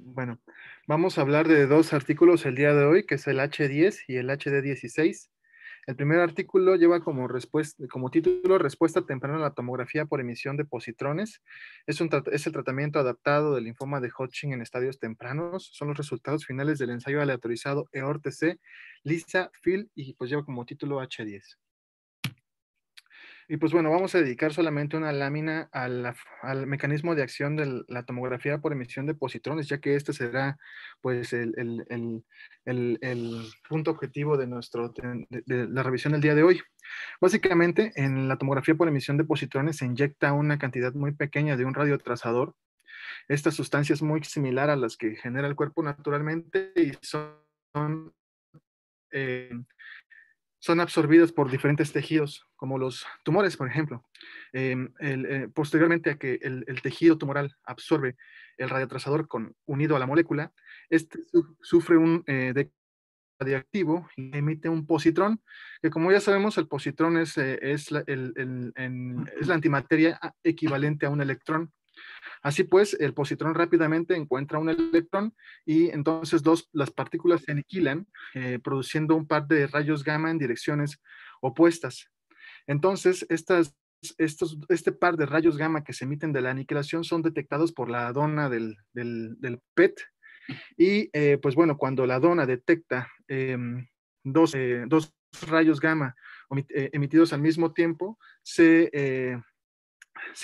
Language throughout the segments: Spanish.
Bueno, vamos a hablar de dos artículos el día de hoy, que es el H10 y el HD16. El primer artículo lleva como título Respuesta temprana a la tomografía por emisión de positrones. Es el tratamiento adaptado del linfoma de Hodgkin en estadios tempranos. Son los resultados finales del ensayo aleatorizado EORTC, LISA, FIL, y pues lleva como título H10. Y pues bueno, vamos a dedicar solamente una lámina al mecanismo de acción de la tomografía por emisión de positrones, ya que este será pues el punto objetivo de la revisión del día de hoy. Básicamente, en la tomografía por emisión de positrones se inyecta una cantidad muy pequeña de un radiotrazador. Esta sustancia es muy similar a las que genera el cuerpo naturalmente y eh, son absorbidas por diferentes tejidos, como los tumores, por ejemplo. Posteriormente a que el tejido tumoral absorbe el radiotrazador unido a la molécula, este sufre un radioactivo y emite un positrón, que como ya sabemos, el positrón es la antimateria equivalente a un electrón. Así pues, el positrón rápidamente encuentra un electrón y entonces las partículas se aniquilan, produciendo un par de rayos gamma en direcciones opuestas. Entonces, este par de rayos gamma que se emiten de la aniquilación son detectados por la dona del PET. Y pues bueno, cuando la dona detecta dos rayos gamma emitidos al mismo tiempo, se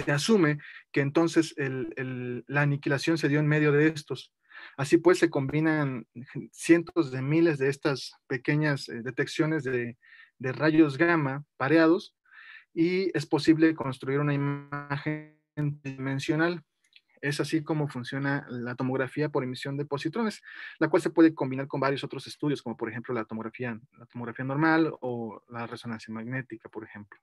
asume que entonces la aniquilación se dio en medio de estos. Así pues, se combinan cientos de miles de estas pequeñas detecciones de rayos gamma pareados y es posible construir una imagen dimensional. Es así como funciona la tomografía por emisión de positrones, la cual se puede combinar con varios otros estudios, como por ejemplo la tomografía normal o la resonancia magnética, por ejemplo.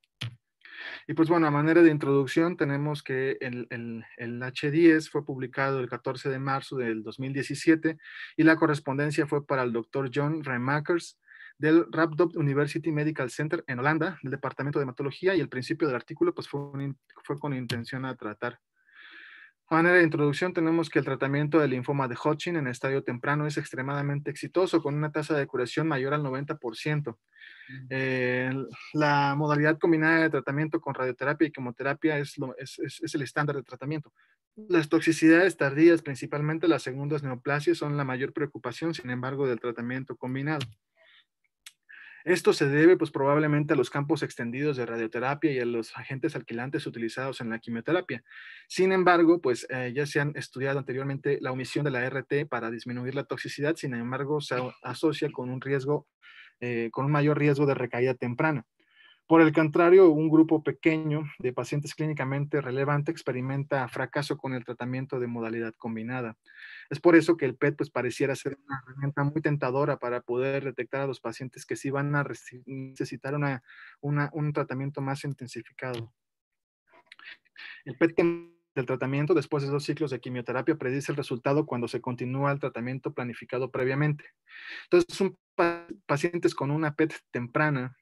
Y pues bueno, a manera de introducción tenemos que el H10 fue publicado el 14 de marzo del 2017 y la correspondencia fue para el doctor John Rijmakers del Radboud University Medical Center en Holanda, del Departamento de Hematología, y el principio del artículo pues fue con intención a tratar. A manera de introducción tenemos que el tratamiento del linfoma de Hodgkin en estadio temprano es extremadamente exitoso, con una tasa de curación mayor al 90%. Eh, la modalidad combinada de tratamiento con radioterapia y quimioterapia es el estándar de tratamiento. Las toxicidades tardías, principalmente las segundas neoplasias, son la mayor preocupación, sin embargo, del tratamiento combinado. Esto se debe pues probablemente a los campos extendidos de radioterapia y a los agentes alquilantes utilizados en la quimioterapia. Sin embargo, pues ya se han estudiado anteriormente la omisión de la RT para disminuir la toxicidad, sin embargo se asocia con con un mayor riesgo de recaída temprana. Por el contrario, un grupo pequeño de pacientes clínicamente relevante experimenta fracaso con el tratamiento de modalidad combinada. Es por eso que el PET pues, pareciera ser una herramienta muy tentadora para poder detectar a los pacientes que sí van a necesitar un tratamiento más intensificado. El PET del tratamiento después de 2 ciclos de quimioterapia predice el resultado cuando se continúa el tratamiento planificado previamente. Entonces, pacientes con una PET temprana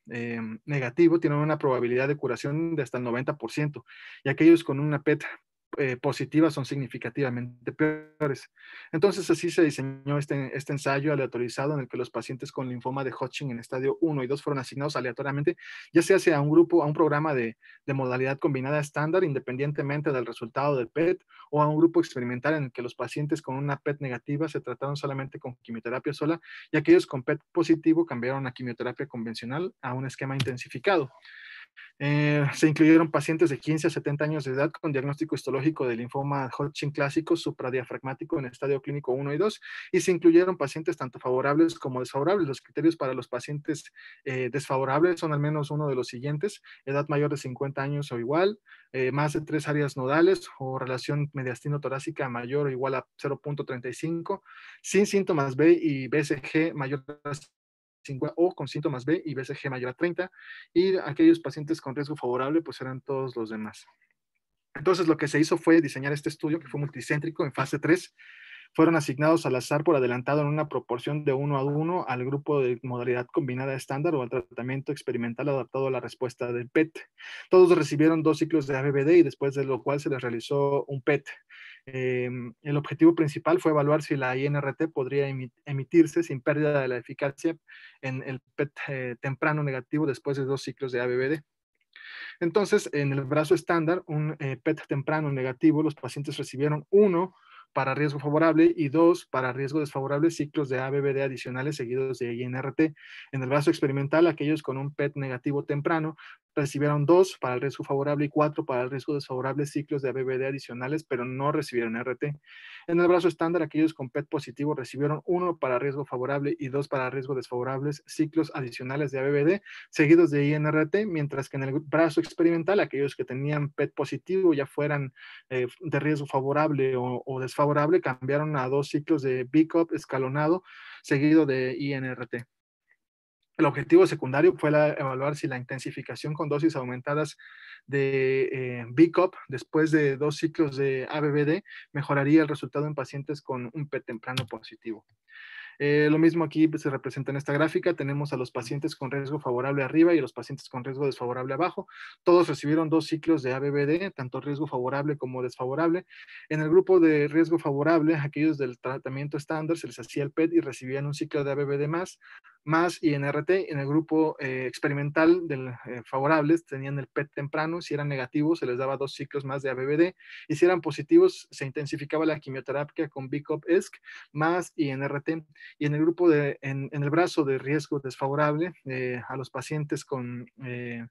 negativo tienen una probabilidad de curación de hasta el 90%, y aquellos con una PET positiva son significativamente peores. Entonces, así se diseñó este ensayo aleatorizado en el que los pacientes con linfoma de Hodgkin en estadio 1 y 2 fueron asignados aleatoriamente, ya sea hacia un programa de modalidad combinada estándar, independientemente del resultado del PET, o a un grupo experimental en el que los pacientes con una PET negativa se trataron solamente con quimioterapia sola y aquellos con PET positivo cambiaron a quimioterapia convencional a un esquema intensificado. Se incluyeron pacientes de 15 a 70 años de edad con diagnóstico histológico de linfoma Hodgkin clásico supradiafragmático en estadio clínico 1 y 2, y se incluyeron pacientes tanto favorables como desfavorables. Los criterios para los pacientes desfavorables son al menos uno de los siguientes: edad mayor de 50 años o igual, más de 3 áreas nodales o relación mediastino-torácica mayor o igual a 0.35, sin síntomas B y BCG mayor a 50 o con síntomas B y BCG mayor a 30, y aquellos pacientes con riesgo favorable pues eran todos los demás. Entonces lo que se hizo fue diseñar este estudio que fue multicéntrico en fase 3. Fueron asignados al azar por adelantado en una proporción de 1 a 1 al grupo de modalidad combinada estándar o al tratamiento experimental adaptado a la respuesta del PET. Todos recibieron 2 ciclos de ABVD y después de lo cual se les realizó un PET. El objetivo principal fue evaluar si la INRT podría emitirse sin pérdida de la eficacia en el PET temprano negativo después de 2 ciclos de ABVD. Entonces, en el brazo estándar, un PET temprano negativo, los pacientes recibieron 1 para riesgo favorable y 2 para riesgo desfavorable ciclos de ABVD adicionales seguidos de INRT. En el brazo experimental, aquellos con un PET negativo temprano recibieron 2 para el riesgo favorable y 4 para el riesgo desfavorable ciclos de ABVD adicionales, pero no recibieron RT. En el brazo estándar, aquellos con PET positivo recibieron 1 para riesgo favorable y 2 para riesgo desfavorables ciclos adicionales de ABVD seguidos de INRT, mientras que en el brazo experimental, aquellos que tenían PET positivo, ya fueran de riesgo favorable o desfavorable, cambiaron a 2 ciclos de BCOP escalonado seguido de INRT. El objetivo secundario fue evaluar si la intensificación con dosis aumentadas de BCOP después de 2 ciclos de ABVD mejoraría el resultado en pacientes con un PET temprano positivo. Lo mismo aquí se representa en esta gráfica. Tenemos a los pacientes con riesgo favorable arriba y los pacientes con riesgo desfavorable abajo. Todos recibieron 2 ciclos de ABVD, tanto riesgo favorable como desfavorable. En el grupo de riesgo favorable, aquellos del tratamiento estándar, se les hacía el PET y recibían un ciclo de ABVD más INRT. En el grupo experimental del favorables tenían el PET temprano. Si eran negativos, se les daba 2 ciclos más de ABVD. Y si eran positivos, se intensificaba la quimioterapia con BCOP-ESC más INRT. Y en el grupo en el brazo de riesgo desfavorable, a los pacientes en el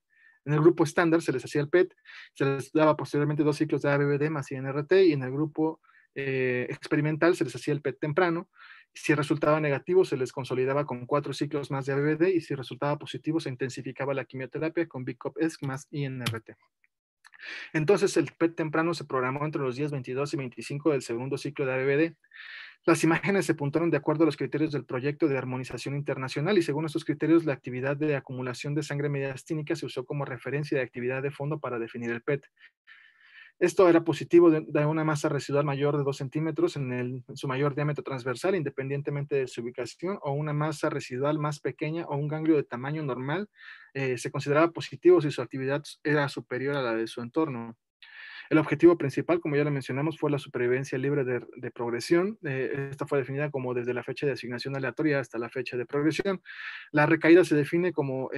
grupo estándar se les hacía el PET, se les daba posteriormente 2 ciclos de ABVD más INRT, y en el grupo experimental se les hacía el PET temprano. Si resultaba negativo, se les consolidaba con 4 ciclos más de ABVD, y si resultaba positivo, se intensificaba la quimioterapia con BCOP-ESC más INRT. Entonces, el PET temprano se programó entre los días 22 y 25 del segundo ciclo de ABVD. Las imágenes se puntaron de acuerdo a los criterios del proyecto de armonización internacional, y según estos criterios, la actividad de acumulación de sangre mediastínica se usó como referencia de actividad de fondo para definir el PET. Esto era positivo de una masa residual mayor de 2 centímetros en su mayor diámetro transversal, independientemente de su ubicación, o una masa residual más pequeña o un ganglio de tamaño normal. Se consideraba positivo si su actividad era superior a la de su entorno. El objetivo principal, como ya lo mencionamos, fue la supervivencia libre de progresión. Esta fue definida como desde la fecha de asignación aleatoria hasta la fecha de progresión. La recaída se define como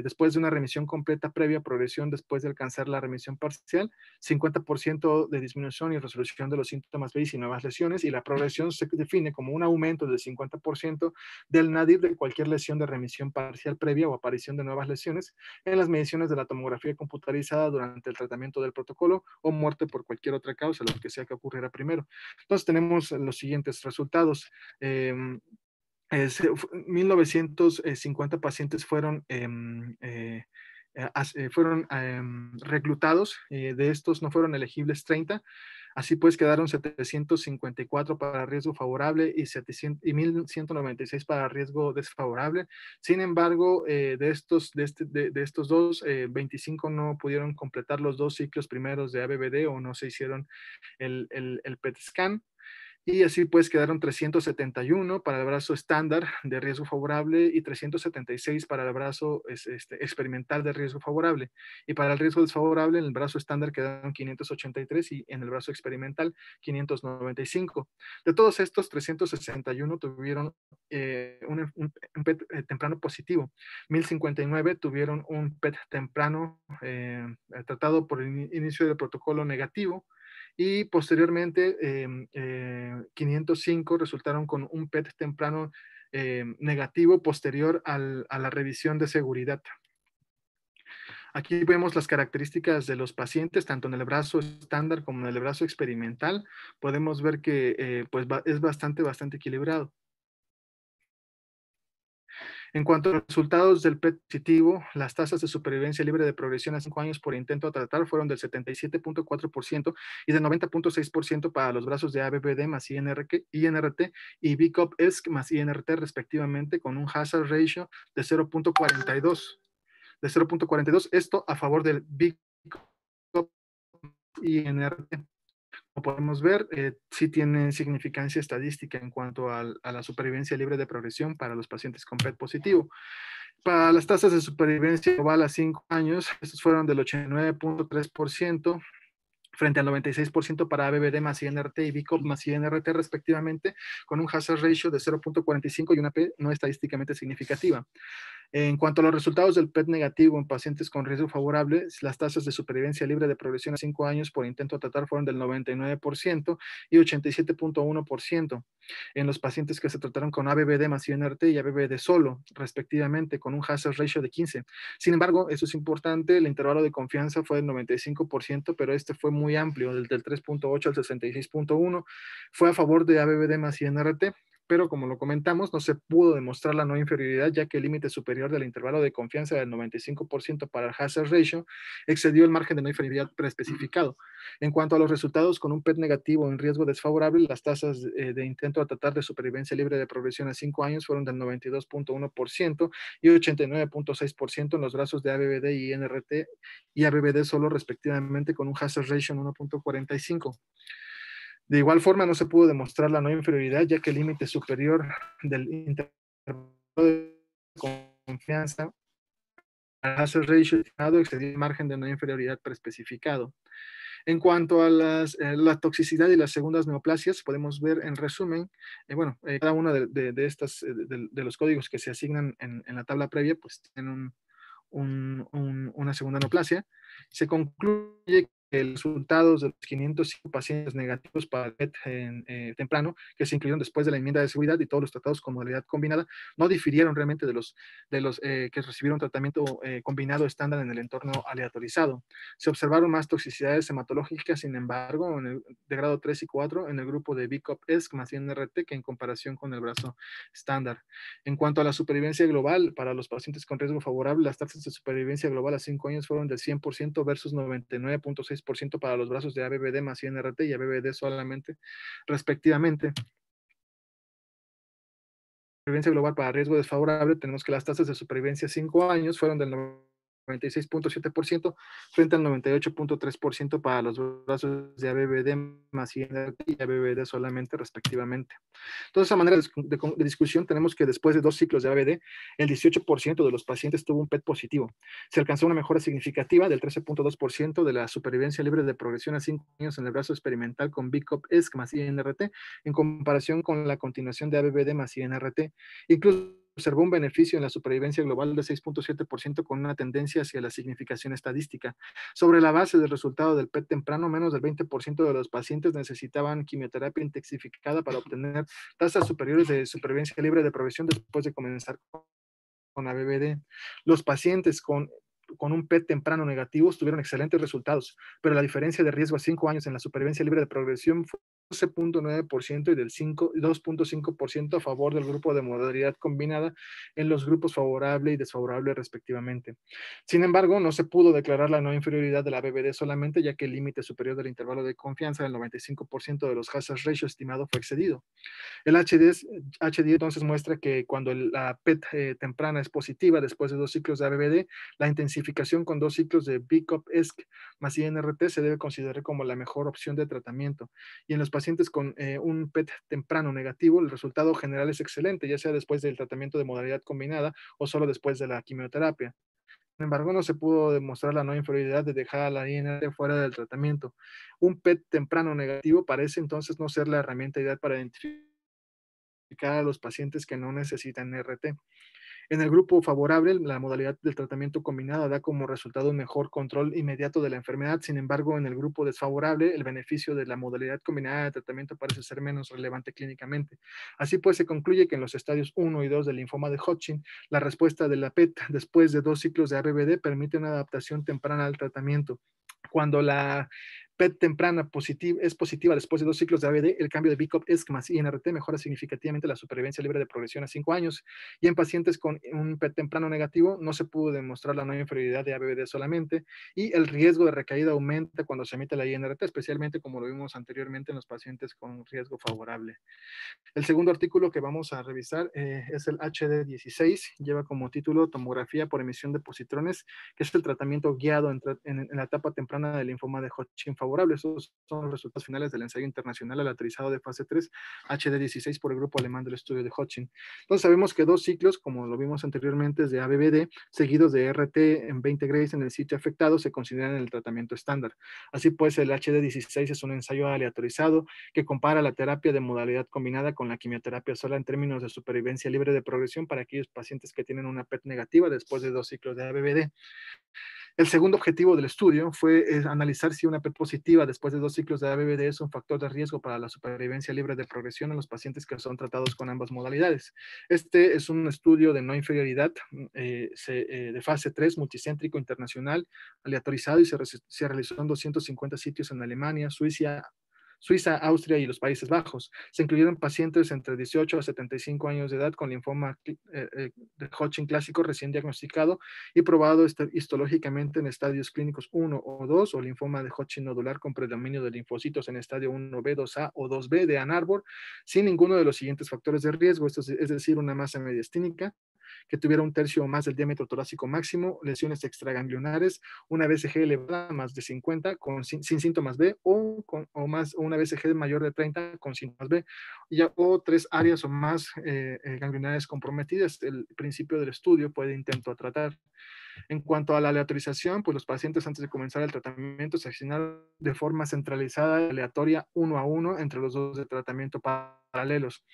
después de una remisión completa previa a progresión, después de alcanzar la remisión parcial, 50% de disminución y resolución de los síntomas BIS y nuevas lesiones, y la progresión se define como un aumento del 50% del nadir de cualquier lesión de remisión parcial previa o aparición de nuevas lesiones en las mediciones de la tomografía computarizada durante el tratamiento del protocolo, o muerte por cualquier otra causa, lo que sea que ocurriera primero. Entonces tenemos los siguientes resultados. 1950 pacientes fueron reclutados. De estos no fueron elegibles 30. Así pues, quedaron 754 para riesgo favorable y 1.196 para riesgo desfavorable. Sin embargo, de estos dos, 25 no pudieron completar los 2 ciclos primeros de ABVD, o no se hicieron el PET scan. Y así pues quedaron 371 para el brazo estándar de riesgo favorable y 376 para el brazo experimental de riesgo favorable. Y para el riesgo desfavorable, en el brazo estándar quedaron 583 y en el brazo experimental 595. De todos estos, 361 tuvieron un PET temprano positivo. 1059 tuvieron un PET temprano tratado por el inicio del protocolo negativo. Y posteriormente 505 resultaron con un PET temprano negativo posterior a la revisión de seguridad. Aquí vemos las características de los pacientes, tanto en el brazo estándar como en el brazo experimental. Podemos ver que pues es bastante equilibrado. En cuanto a los resultados del PET positivo, las tasas de supervivencia libre de progresión a 5 años por intento a tratar fueron del 77.4% y del 90.6% para los brazos de ABVD más INRT y BCOP-ESC más INRT respectivamente, con un hazard ratio de 0.42. Esto a favor del BCOP y INRT. Como podemos ver, sí tiene significancia estadística en cuanto a la supervivencia libre de progresión para los pacientes con PET positivo. Para las tasas de supervivencia global a 5 años, estos fueron del 89.3% frente al 96% para ABBD más INRT y BCOP más INRT respectivamente, con un hazard ratio de 0.45 y una P no estadísticamente significativa. En cuanto a los resultados del PET negativo en pacientes con riesgo favorable, las tasas de supervivencia libre de progresión a 5 años por intento de tratar fueron del 99% y 87.1% en los pacientes que se trataron con ABBD más INRT y ABBD solo, respectivamente, con un hazard ratio de 15. Sin embargo, eso es importante, el intervalo de confianza fue del 95%, pero este fue muy amplio, desde el 3.8 al 66.1, fue a favor de ABBD más INRT, pero como lo comentamos, no se pudo demostrar la no inferioridad, ya que el límite superior del intervalo de confianza del 95% para el hazard ratio excedió el margen de no inferioridad preespecificado. En cuanto a los resultados con un PET negativo en riesgo desfavorable, las tasas de intento a tratar de supervivencia libre de progresión a 5 años fueron del 92.1% y 89.6% en los brazos de ABBD y NRT y ABBD solo respectivamente, con un hazard ratio en 1.45. De igual forma, no se pudo demostrar la no inferioridad, ya que el límite superior del intervalo de confianza al hazard ratio estimado excedió el margen de no inferioridad preespecificado. En cuanto a la toxicidad y las segundas neoplasias, podemos ver en resumen, cada uno de estas, de los códigos que se asignan en la tabla previa, pues tienen una segunda neoplasia. Se concluye que los resultados de los 505 pacientes negativos para el PET temprano, que se incluyeron después de la enmienda de seguridad y todos los tratados con modalidad combinada, no difirieron realmente de los que recibieron tratamiento combinado estándar en el entorno aleatorizado. Se observaron más toxicidades hematológicas, sin embargo, de grado 3 y 4 en el grupo de BCOP-ESC más INRT que en comparación con el brazo estándar. En cuanto a la supervivencia global para los pacientes con riesgo favorable, las tasas de supervivencia global a 5 años fueron del 100% versus 99.6% para los brazos de ABBD más INRT y ABBD solamente, respectivamente. Supervivencia global para riesgo desfavorable, tenemos que las tasas de supervivencia a 5 años fueron del 96.7% frente al 98.3% para los brazos de ABBD más INRT y ABBD solamente, respectivamente. Entonces, a manera de discusión, tenemos que después de 2 ciclos de ABD, el 18% de los pacientes tuvo un PET positivo. Se alcanzó una mejora significativa del 13.2% de la supervivencia libre de progresión a 5 años en el brazo experimental con BCOP-ESC más INRT en comparación con la continuación de ABBD más INRT. Incluso observó un beneficio en la supervivencia global de 6.7% con una tendencia hacia la significación estadística. Sobre la base del resultado del PET temprano, menos del 20% de los pacientes necesitaban quimioterapia intensificada para obtener tasas superiores de supervivencia libre de progresión después de comenzar con ABBD. Los pacientes con un PET temprano negativo tuvieron excelentes resultados, pero la diferencia de riesgo a 5 años en la supervivencia libre de progresión fue 12.9% y del 2.5% a favor del grupo de modalidad combinada en los grupos favorable y desfavorable respectivamente. Sin embargo, no se pudo declarar la no inferioridad de la BBD solamente, ya que el límite superior del intervalo de confianza del 95% de los hazard ratio estimado fue excedido. El HD entonces muestra que cuando la PET temprana es positiva después de 2 ciclos de ABBD, la intensificación con 2 ciclos de BCOP-ESC más INRT se debe considerar como la mejor opción de tratamiento. Y en los pacientes con un PET temprano negativo, el resultado general es excelente, ya sea después del tratamiento de modalidad combinada o solo después de la quimioterapia. Sin embargo, no se pudo demostrar la no inferioridad de dejar a la INRT fuera del tratamiento. Un PET temprano negativo parece entonces no ser la herramienta ideal para identificar a los pacientes que no necesitan RT. En el grupo favorable, la modalidad del tratamiento combinado da como resultado un mejor control inmediato de la enfermedad. Sin embargo, en el grupo desfavorable, el beneficio de la modalidad combinada de tratamiento parece ser menos relevante clínicamente. Así pues, se concluye que en los estadios 1 y 2 del linfoma de Hodgkin, la respuesta de la PET después de 2 ciclos de ABBD permite una adaptación temprana al tratamiento. Cuando la PET temprana es positiva después de 2 ciclos de ABD, el cambio de BCOP-ESC más INRT mejora significativamente la supervivencia libre de progresión a 5 años. Y en pacientes con un PET temprano negativo no se pudo demostrar la no inferioridad de ABD solamente, y el riesgo de recaída aumenta cuando se emite la INRT, especialmente como lo vimos anteriormente en los pacientes con riesgo favorable. El segundo artículo que vamos a revisar es el HD16, lleva como título Tomografía por emisión de positrones, que es el tratamiento guiado en la etapa temprana del linfoma de Hodgkin favorable. favorable. Esos son los resultados finales del ensayo internacional aleatorizado de fase 3, HD16 por el grupo alemán del estudio de Hodgkin. Entonces sabemos que 2 ciclos, como lo vimos anteriormente, de ABBD, seguidos de RT en 20 grays en el sitio afectado, se consideran en el tratamiento estándar. Así pues, el HD16 es un ensayo aleatorizado que compara la terapia de modalidad combinada con la quimioterapia sola en términos de supervivencia libre de progresión para aquellos pacientes que tienen una PET negativa después de 2 ciclos de ABBD. El segundo objetivo del estudio fue analizar si una PET positiva después de 2 ciclos de ABBD es un factor de riesgo para la supervivencia libre de progresión en los pacientes que son tratados con ambas modalidades. Este es un estudio de no inferioridad de fase 3, multicéntrico internacional, aleatorizado, y se realizó en 250 sitios en Alemania, Suiza, Austria y los Países Bajos. Se incluyeron pacientes entre 18 a 75 años de edad con linfoma de Hodgkin clásico recién diagnosticado y probado histológicamente en estadios clínicos 1 o 2, o linfoma de Hodgkin nodular con predominio de linfocitos en estadio 1B, 2A o 2B de Ann Arbor, sin ninguno de los siguientes factores de riesgo, esto es decir, una masa mediastínica que tuviera un tercio o más del diámetro torácico máximo, lesiones extraganglionares, una BCG elevada más de 50 sin síntomas B, o una BCG mayor de 30 con síntomas B, o 3 áreas o más ganglionares comprometidas. El principio del estudio puede intento tratar. En cuanto a la aleatorización, pues los pacientes antes de comenzar el tratamiento se asignaron de forma centralizada, aleatoria, 1 a 1, entre los dos de tratamiento paralelos.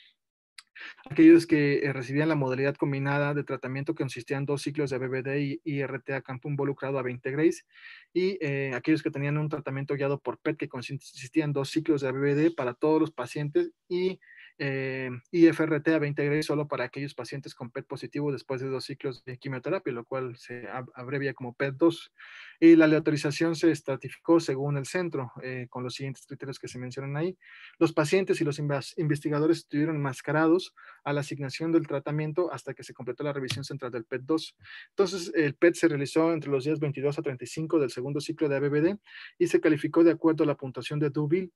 Aquellos que recibían la modalidad combinada de tratamiento que consistía en 2 ciclos de BBD y IRT a campo involucrado a 20 grays, y aquellos que tenían un tratamiento guiado por PET que consistía en 2 ciclos de BBD para todos los pacientes, y IFRT a 20 grays solo para aquellos pacientes con PET positivo después de 2 ciclos de quimioterapia, lo cual se abrevia como PET2. Y la aleatorización se estratificó según el centro, con los siguientes criterios que se mencionan ahí. Los pacientes y los investigadores estuvieron enmascarados a la asignación del tratamiento hasta que se completó la revisión central del PET2. Entonces, el PET se realizó entre los días 22 a 35 del segundo ciclo de ABBD y se calificó de acuerdo a la puntuación de Deauville,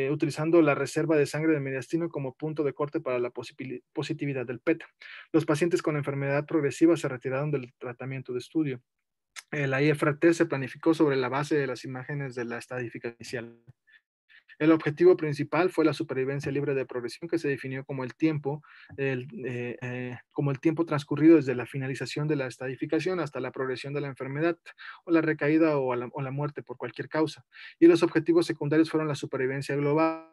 utilizando la reserva de sangre de mediastino como punto de corte para la positividad del PET. Los pacientes con enfermedad progresiva se retiraron del tratamiento de estudio. La IFRT se planificó sobre la base de las imágenes de la estadificación inicial. El objetivo principal fue la supervivencia libre de progresión, que se definió como como el tiempo transcurrido desde la finalización de la estadificación hasta la progresión de la enfermedad, o la recaída o la muerte por cualquier causa. Y los objetivos secundarios fueron la supervivencia global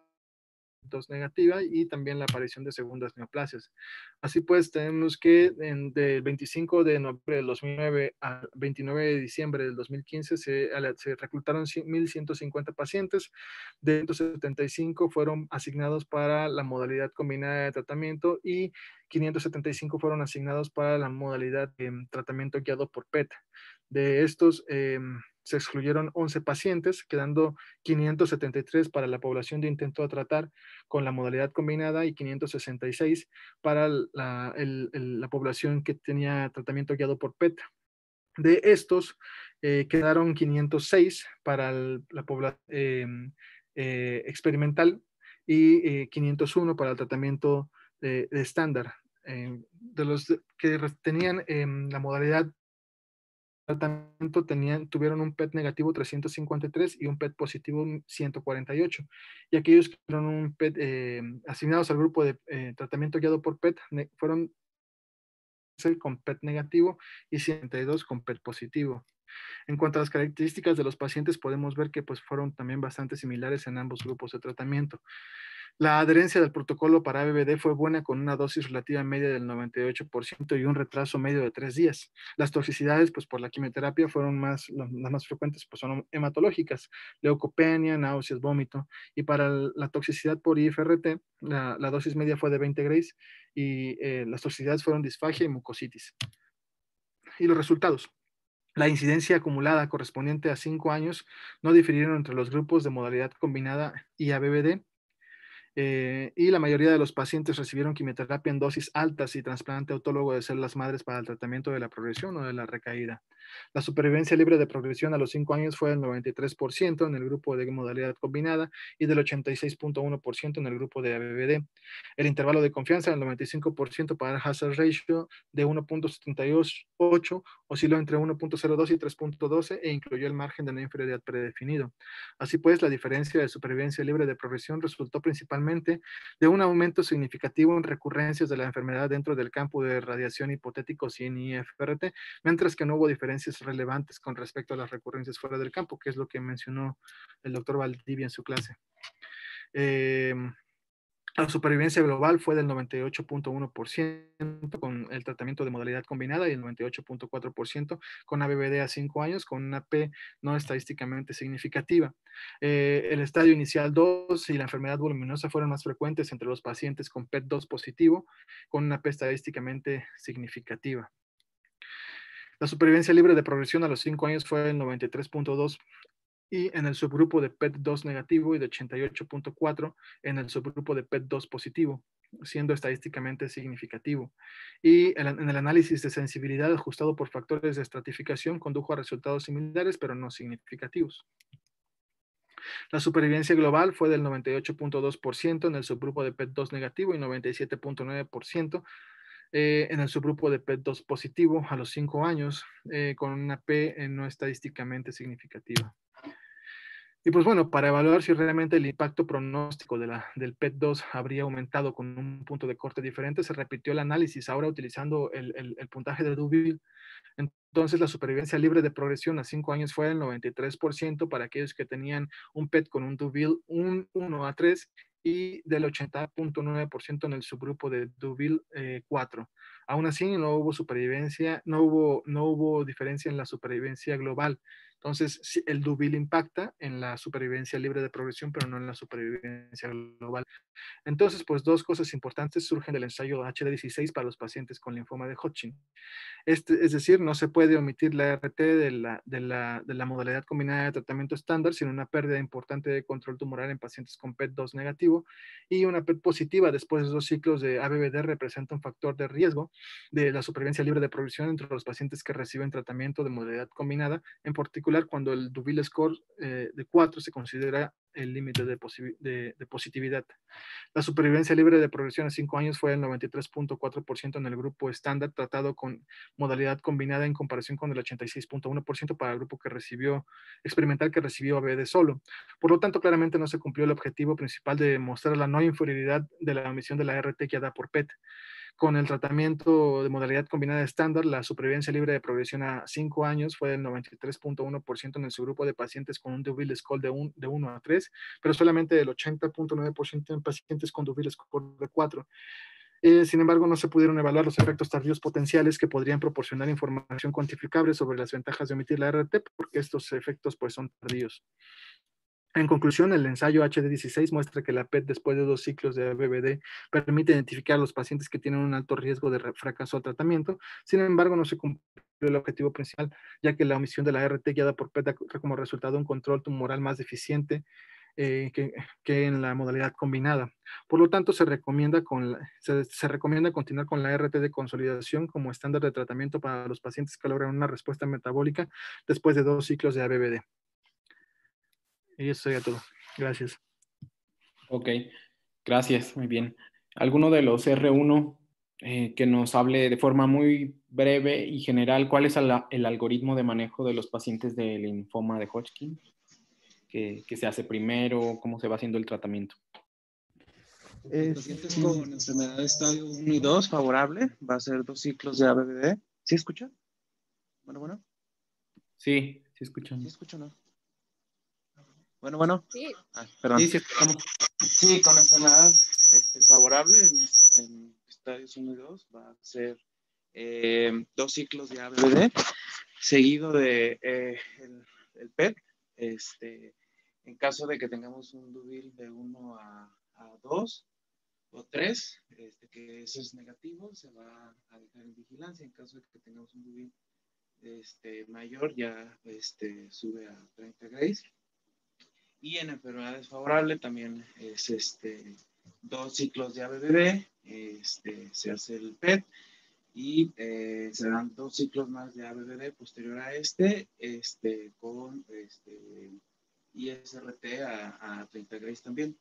negativa y también la aparición de segundas neoplasias. Así pues, tenemos que del 25 de noviembre del 2009 al 29 de diciembre del 2015 se reclutaron 1.150 pacientes, de 175 fueron asignados para la modalidad combinada de tratamiento y 575 fueron asignados para la modalidad de tratamiento guiado por PET. De estos, se excluyeron 11 pacientes, quedando 573 para la población de intento a tratar con la modalidad combinada y 566 para la población que tenía tratamiento guiado por PET. De estos, quedaron 506 para la población experimental y 501 para el tratamiento de estándar. De los que tenían la modalidad tratamiento tuvieron un PET negativo 353 y un PET positivo 148. Y aquellos que fueron un PET, asignados al grupo de tratamiento guiado por PET fueron con PET negativo y 102 con PET positivo. En cuanto a las características de los pacientes, podemos ver que pues, fueron también bastante similares en ambos grupos de tratamiento. La adherencia del protocolo para ABBD fue buena, con una dosis relativa media del 98% y un retraso medio de 3 días. Las toxicidades, pues por la quimioterapia, fueron las más frecuentes, pues son hematológicas, leucopenia, náuseas, vómito. Y para la toxicidad por IFRT, la dosis media fue de 20 grays y las toxicidades fueron disfagia y mucositis. Y los resultados. La incidencia acumulada correspondiente a 5 años no difirieron entre los grupos de modalidad combinada y ABBD. Y la mayoría de los pacientes recibieron quimioterapia en dosis altas y trasplante autólogo de células madres para el tratamiento de la progresión o de la recaída. La supervivencia libre de progresión a los 5 años fue del 93% en el grupo de modalidad combinada y del 86.1% en el grupo de ABVD. El intervalo de confianza del 95% para el hazard ratio de 1.78 osciló entre 1.02 y 3.12 e incluyó el margen de no inferioridad predefinido. Así pues, la diferencia de supervivencia libre de progresión resultó principalmente de un aumento significativo en recurrencias de la enfermedad dentro del campo de radiación hipotético sin IFRT, mientras que no hubo diferencias relevantes con respecto a las recurrencias fuera del campo, que es lo que mencionó el doctor Valdivia en su clase. La supervivencia global fue del 98.1% con el tratamiento de modalidad combinada y el 98.4% con ABVD a 5 años con una P no estadísticamente significativa. El estadio inicial 2 y la enfermedad voluminosa fueron más frecuentes entre los pacientes con PET2 positivo con una P estadísticamente significativa. La supervivencia libre de progresión a los 5 años fue del 93.2% y en el subgrupo de PET2 negativo y de 88.4 en el subgrupo de PET2 positivo, siendo estadísticamente significativo. Y en el análisis de sensibilidad ajustado por factores de estratificación condujo a resultados similares, pero no significativos. La supervivencia global fue del 98.2% en el subgrupo de PET2 negativo y 97.9% en el subgrupo de PET2 positivo a los 5 años, con una P no estadísticamente significativa. Y pues bueno, para evaluar si realmente el impacto pronóstico del PET2 habría aumentado con un punto de corte diferente, se repitió el análisis, ahora utilizando el puntaje de Deauville. Entonces, la supervivencia libre de progresión a 5 años fue del 93% para aquellos que tenían un PET con un Deauville 1 a 3 y del 80.9% en el subgrupo de Deauville 4. Aún así, no hubo supervivencia, no hubo diferencia en la supervivencia global. Entonces, sí, el Deauville impacta en la supervivencia libre de progresión, pero no en la supervivencia global. Entonces, pues dos cosas importantes surgen del ensayo HD16 para los pacientes con linfoma de Hodgkin. Es decir, no se puede omitir la RT de la modalidad combinada de tratamiento estándar sin una pérdida importante de control tumoral en pacientes con PET2 negativo y una PET positiva después de 2 ciclos de ABVD representa un factor de riesgo de la supervivencia libre de progresión entre los pacientes que reciben tratamiento de modalidad combinada, en particular cuando el Deauville score de 4 se considera el límite de positividad. La supervivencia libre de progresión a 5 años fue del 93.4% en el grupo estándar tratado con modalidad combinada en comparación con el 86.1% para el grupo experimental que recibió ABD solo. Por lo tanto, claramente no se cumplió el objetivo principal de mostrar la no inferioridad de la omisión de la RT guiada por PET. Con el tratamiento de modalidad combinada estándar, la supervivencia libre de progresión a 5 años fue del 93.1% en el subgrupo de pacientes con un Deauville score de 1 a 3, pero solamente del 80.9% en pacientes con Deauville score de 4. Sin embargo, no se pudieron evaluar los efectos tardíos potenciales que podrían proporcionar información cuantificable sobre las ventajas de omitir la RT, porque estos efectos pues, son tardíos. En conclusión, el ensayo HD16 muestra que la PET después de 2 ciclos de ABVD permite identificar a los pacientes que tienen un alto riesgo de fracaso al tratamiento. Sin embargo, no se cumplió el objetivo principal, ya que la omisión de la RT guiada por PET da como resultado un control tumoral más deficiente que en la modalidad combinada. Por lo tanto, se recomienda continuar con la RT de consolidación como estándar de tratamiento para los pacientes que logran una respuesta metabólica después de 2 ciclos de ABVD. Y eso sería todo. Gracias. Ok, gracias, muy bien. ¿Alguno de los R1 que nos hable de forma muy breve y general cuál es el algoritmo de manejo de los pacientes de linfoma de Hodgkin? ¿Qué se hace primero? ¿Cómo se va haciendo el tratamiento? Pacientes con enfermedad de estadio 1 y 2 favorable, va a ser 2 ciclos de ABVD. ¿Sí escucha? Bueno. Sí, sí escuchamos. ¿Sí escucha o no? Bueno. Sí. Perdón. Sí, sí escuchamos. Sí, con enfermedad favorable en estadios 1 y 2 va a ser 2 ciclos de ABVD seguido de el PET. En caso de que tengamos un Deauville de 1 a 2 o 3, que eso es negativo, se va a dejar en vigilancia. En caso de que tengamos un Deauville mayor, ya sube a 30 grays. Y en enfermedades favorables también es 2 ciclos de ABBD, se hace el PET y se dan 2 ciclos más de ABBD posterior a con ISRT a 30 grays también.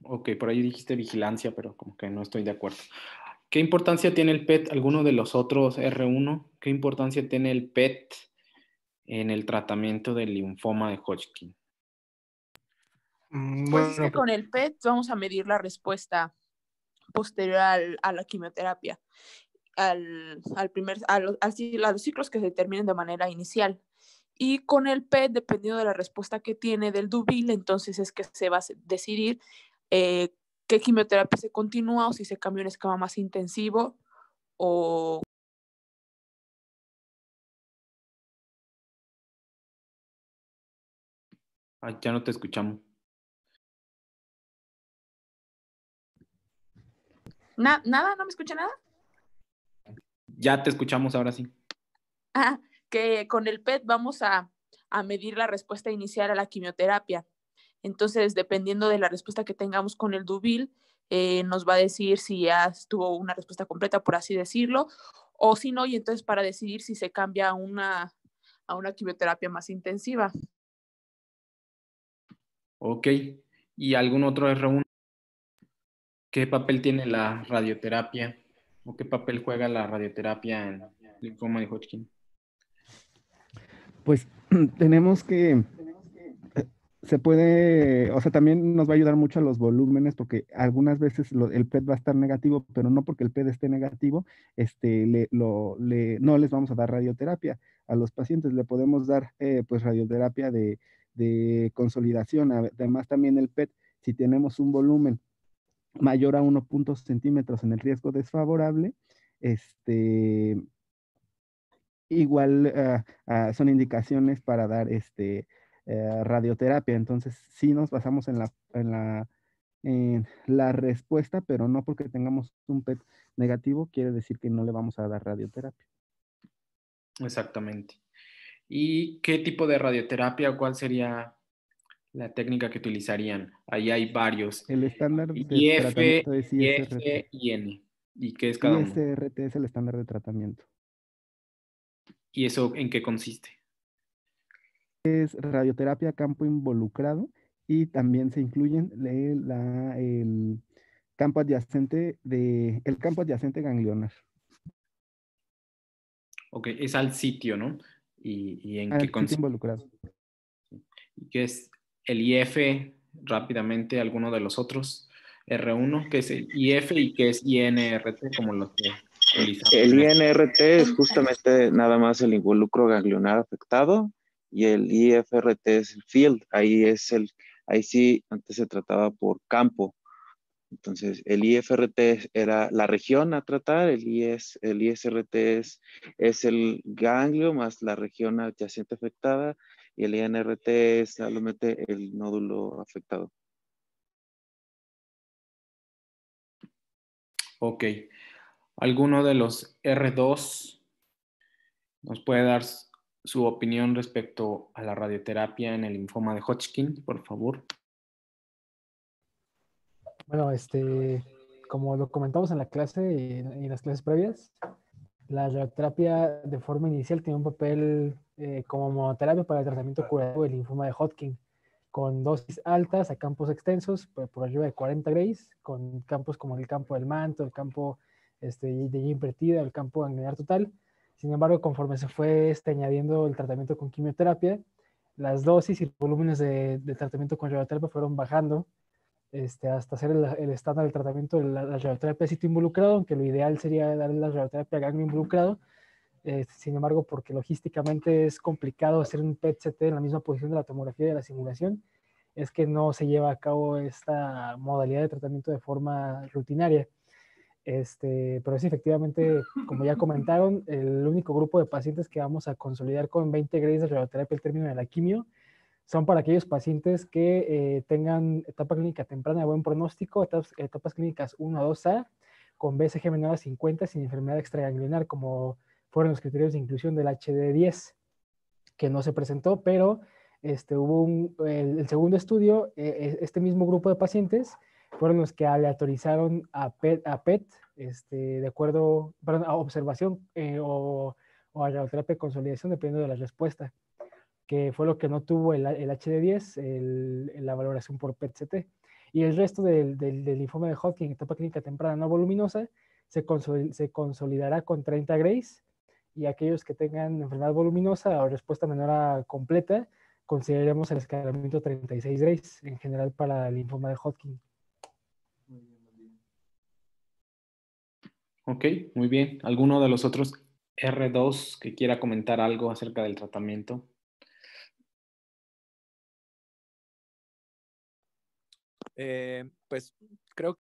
Ok, por ahí dijiste vigilancia, pero como que no estoy de acuerdo. ¿Qué importancia tiene el PET? ¿Alguno de los otros R1? ¿Qué importancia tiene el PET en el tratamiento del linfoma de Hodgkin? Pues es que con el PET vamos a medir la respuesta posterior a la quimioterapia, a los ciclos que se determinen de manera inicial. Y con el PET, dependiendo de la respuesta que tiene del Duvil, entonces es que se va a decidir qué quimioterapia se continúa o si se cambia un esquema más intensivo o... Ay, ya no te escuchamos. ¿Nada? ¿No me escucha nada? Ya te escuchamos ahora sí. Que con el PET vamos a medir la respuesta inicial a la quimioterapia. Entonces, dependiendo de la respuesta que tengamos con el Duvil, nos va a decir si ya tuvo una respuesta completa, por así decirlo, o si no, y entonces para decidir si se cambia a una quimioterapia más intensiva. Ok. ¿Y algún otro R1? ¿Qué papel tiene la radioterapia? ¿O qué papel juega la radioterapia en linfoma de Hodgkin? Pues tenemos que, se puede, o sea, también nos va a ayudar mucho a los volúmenes porque algunas veces el PET va a estar negativo, pero no porque el PET esté negativo, no les vamos a dar radioterapia. A los pacientes le podemos dar pues radioterapia de consolidación. Además también el PET, si tenemos un volumen mayor a 1.0 centímetros en el riesgo desfavorable, igual son indicaciones para dar radioterapia. Entonces, sí nos basamos en la respuesta, pero no porque tengamos un PET negativo, quiere decir que no le vamos a dar radioterapia. Exactamente. ¿Y qué tipo de radioterapia o cuál sería la técnica que utilizarían? Ahí hay varios. El estándar de IF, tratamiento es IF ISRT. y N. ¿Y qué es cada uno? ISRT es el estándar de tratamiento. ¿Y eso en qué consiste? Es radioterapia a campo involucrado y también se incluyen el campo adyacente ganglionar. Ok, es al sitio, ¿no? ¿Y en qué Al sitio consiste? involucrado. ¿Y qué es el IF? Rápidamente, alguno de los otros. R1, ¿qué es el IF y qué es INRT? Como los que utilizamos. El INRT es justamente nada más el involucro ganglionar afectado y el IFRT es el field. Ahí sí, antes se trataba por campo. Entonces, el IFRT era la región a tratar, el ISRT es el ganglio más la región adyacente afectada y el INRT es solamente el nódulo afectado. Ok. ¿Alguno de los R2 nos puede dar su opinión respecto a la radioterapia en el linfoma de Hodgkin, por favor? Bueno, como lo comentamos en la clase y en las clases previas, la radioterapia de forma inicial tiene un papel como monoterapia para el tratamiento curativo del linfoma de Hodgkin, con dosis altas a campos extensos, por arriba de 40 grays, con campos como el campo del manto, el campo de Y invertida, el campo ganglionar total. Sin embargo, conforme se fue añadiendo el tratamiento con quimioterapia, las dosis y volúmenes de tratamiento con radioterapia fueron bajando hasta hacer el estándar del tratamiento de la radioterapia de sitio involucrado, aunque lo ideal sería darle la radioterapia a ganglio involucrado. Sin embargo, porque logísticamente es complicado hacer un PET-CT en la misma posición de la tomografía y de la simulación, es que no se lleva a cabo esta modalidad de tratamiento de forma rutinaria. Pero sí, efectivamente, como ya comentaron, el único grupo de pacientes que vamos a consolidar con 20 grays de radioterapia al término de la quimio son para aquellos pacientes que tengan etapa clínica temprana de buen pronóstico, etapas clínicas 1 a 2A, con BCG menor a 50 sin enfermedad extraganglionar, como fueron los criterios de inclusión del HD10, que no se presentó, pero hubo el segundo estudio, este mismo grupo de pacientes fueron los que aleatorizaron a PET de acuerdo, perdón, a observación o a radioterapia de consolidación, dependiendo de la respuesta, que fue lo que no tuvo el HD10, la valoración por PET-CT. Y el resto del linfoma de Hodgkin, etapa clínica temprana no voluminosa, se consolidará con 30 Grays, y aquellos que tengan enfermedad voluminosa o respuesta menor a completa, consideraremos el escalamiento 36 Grays en general para el linfoma de Hodgkin. Ok, muy bien. ¿Alguno de los otros R2 que quiera comentar algo acerca del tratamiento? Pues creo